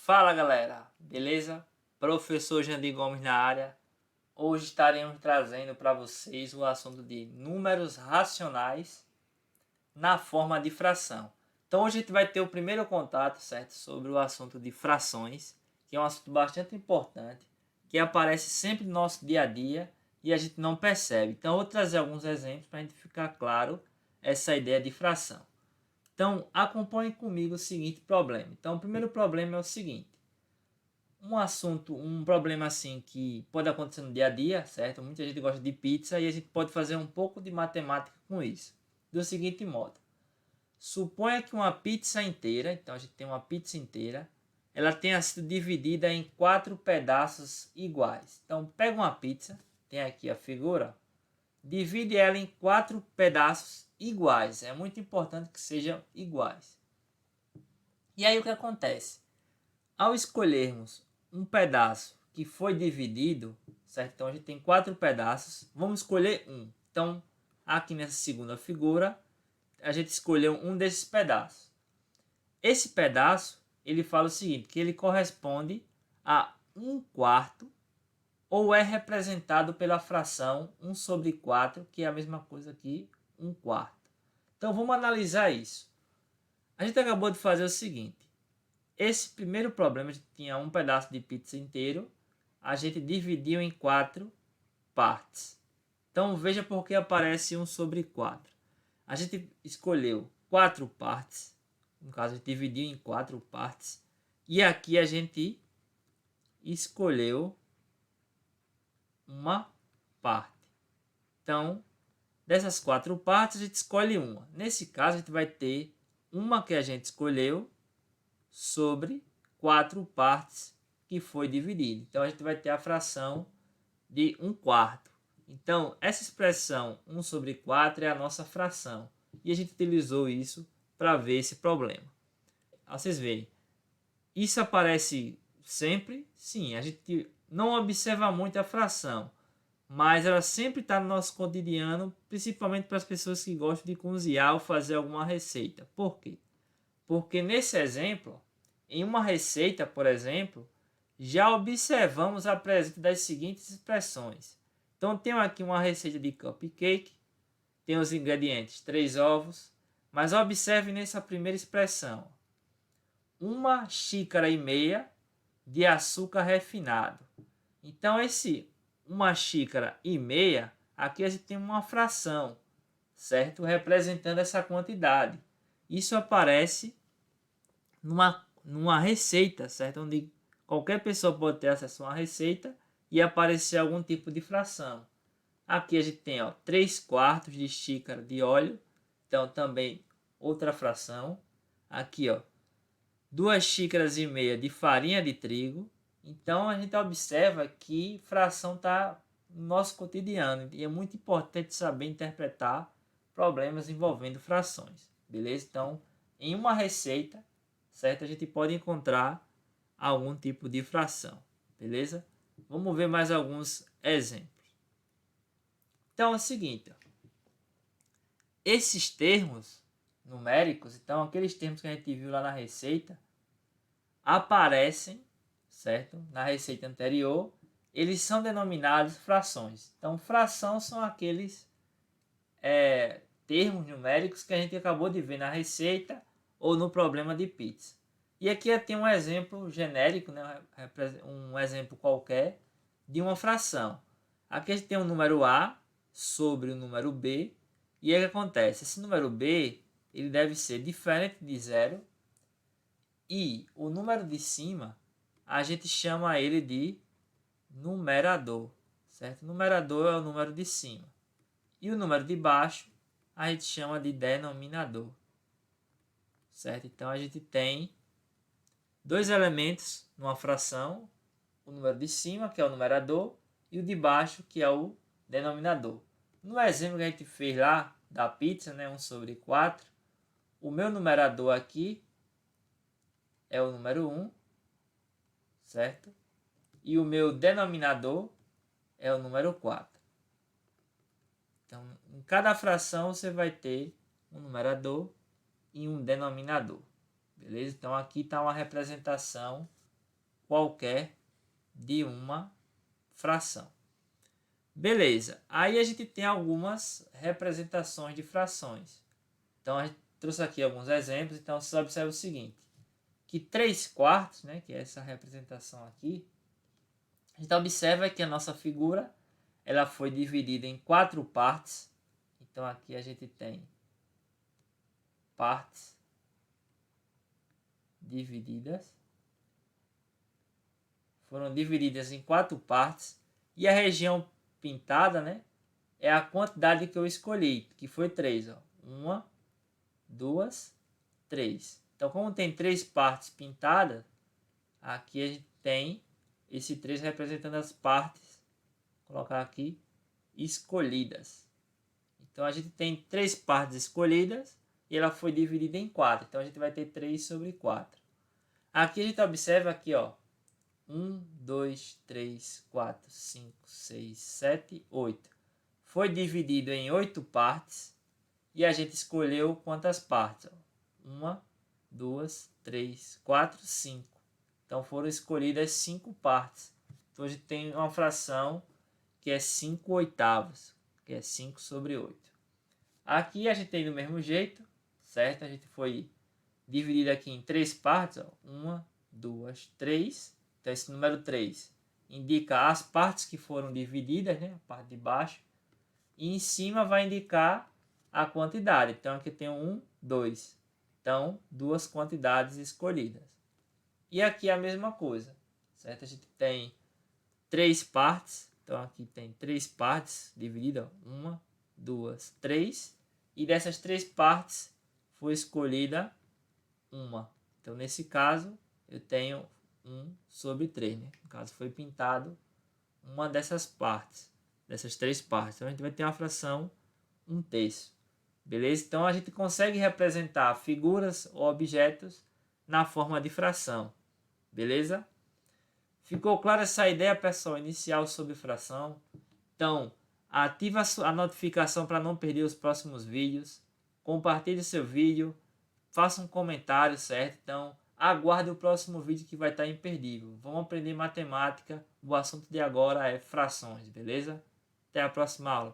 Fala galera, beleza? Professor Jandir Gomes na área. Hoje estaremos trazendo para vocês o assunto de números racionais na forma de fração. Então hoje a gente vai ter o primeiro contato, certo? Sobre o assunto de frações, que é um assunto bastante importante, que aparece sempre no nosso dia a dia e a gente não percebe. Então eu vou trazer alguns exemplos para a gente ficar claro essa ideia de fração. Então, acompanhe comigo o seguinte problema. Então, o primeiro problema é o seguinte. Um problema assim que pode acontecer no dia a dia, certo? Muita gente gosta de pizza e a gente pode fazer um pouco de matemática com isso. Do seguinte modo. Suponha que uma pizza inteira, então a gente tem uma pizza inteira, ela tenha sido dividida em 4 pedaços iguais. Então, pega uma pizza, tem aqui a figura, divide ela em 4 pedaços iguais. É muito importante que sejam iguais. E aí o que acontece? Ao escolhermos um pedaço que foi dividido, certo? Então a gente tem 4 pedaços, vamos escolher um. Então, aqui nessa segunda figura, a gente escolheu um desses pedaços. Esse pedaço, ele fala o seguinte, que ele corresponde a 1/4 ou é representado pela fração 1/4, que é a mesma coisa que 1/4. Então vamos analisar isso. A gente acabou de fazer o seguinte. Esse primeiro problema, a gente tinha um pedaço de pizza inteiro, a gente dividiu em 4 partes. Então veja por que aparece 1/4. A gente escolheu 4 partes, no caso a gente dividiu em 4 partes, e aqui a gente escolheu uma parte. Então, dessas 4 partes, a gente escolhe uma. Nesse caso, a gente vai ter uma que a gente escolheu sobre 4 partes que foi dividido. Então, a gente vai ter a fração de 1/4. Então, essa expressão 1/4 é a nossa fração. E a gente utilizou isso para ver esse problema. Vocês veem, isso aparece sempre? Sim, a gente não observa muito a fração, mas ela sempre está no nosso cotidiano, principalmente para as pessoas que gostam de cozinhar ou fazer alguma receita. Por quê? Porque nesse exemplo, em uma receita, por exemplo, já observamos a presença das seguintes expressões. Então, tenho aqui uma receita de cupcake, tem os ingredientes 3 ovos, mas observe nessa primeira expressão, 1,5 xícaras de açúcar refinado. Então, esse 1,5 xícaras, aqui a gente tem uma fração, certo? Representando essa quantidade. Isso aparece numa receita, certo? Onde qualquer pessoa pode ter acesso a uma receita e aparecer algum tipo de fração. Aqui a gente tem 3/4 de xícara de óleo, então também outra fração. Aqui 2,5 xícaras de farinha de trigo. Então a gente observa que fração está no nosso cotidiano e é muito importante saber interpretar problemas envolvendo frações, beleza? Então, em uma receita, certo? A gente pode encontrar algum tipo de fração, beleza? Vamos ver mais alguns exemplos. Então é o seguinte, esses termos numéricos, então aqueles termos que a gente viu lá na receita, aparecem, certo? Na receita anterior, eles são denominados frações. Então, fração são aqueles termos numéricos que a gente acabou de ver na receita ou no problema de pizza. E aqui eu tenho um exemplo genérico, né? Um exemplo qualquer de uma fração. Aqui a gente tem um número A sobre o número B. E aí o que acontece? Esse número B ele deve ser diferente de zero. E o número de cima, a gente chama ele de numerador, certo? Numerador é o número de cima. E o número de baixo, a gente chama de denominador, certo? Então, a gente tem dois elementos numa fração, o número de cima, que é o numerador, e o de baixo, que é o denominador. No exemplo que a gente fez lá, da pizza, né, 1/4, o meu numerador aqui é o número 1, certo? E o meu denominador é o número 4. Então, em cada fração você vai ter um numerador e um denominador. Beleza? Então, aqui está uma representação qualquer de uma fração. Beleza, aí a gente tem algumas representações de frações. Então a gente trouxe aqui alguns exemplos, então vocês observam o seguinte, que 3/4, né, que é essa representação aqui, a gente observa que a nossa figura ela foi dividida em 4 partes. Então aqui a gente tem partes divididas. Foram divididas em 4 partes. E a região pintada, né, é a quantidade que eu escolhi, que foi 3. 1, 2, 3. Então, como tem 3 partes pintadas, aqui a gente tem esse 3 representando as partes, vou colocar aqui, escolhidas. Então, a gente tem 3 partes escolhidas e ela foi dividida em 4. Então, a gente vai ter 3/4. Aqui a gente observa aqui, ó, 1, 2, 3, 4, 5, 6, 7, 8. Foi dividido em 8 partes e a gente escolheu quantas partes? 1, 2, 3, 4, 5. Então foram escolhidas 5 partes. Então a gente tem uma fração que é 5/8, que é 5/8. Aqui a gente tem do mesmo jeito, certo? A gente foi dividido aqui em 3 partes. 1, 2, 3. Então esse número 3 indica as partes que foram divididas, né? A parte de baixo. E em cima vai indicar a quantidade. Então aqui tem 1, 2. Então, 2 quantidades escolhidas. E aqui é a mesma coisa, certo? A gente tem 3 partes. Então aqui tem 3 partes divididas. 1, 2, 3. E dessas 3 partes foi escolhida uma. Então nesse caso eu tenho 1/3. Né? No caso foi pintado uma dessas partes. Dessas 3 partes. Então a gente vai ter uma fração 1/3. Beleza? Então a gente consegue representar figuras ou objetos na forma de fração. Beleza? Ficou clara essa ideia, pessoal, inicial sobre fração? Então, ativa a notificação para não perder os próximos vídeos. Compartilhe seu vídeo. Faça um comentário, certo? Então, aguarde o próximo vídeo que vai estar imperdível. Vamos aprender matemática. O assunto de agora é frações, beleza? Até a próxima aula.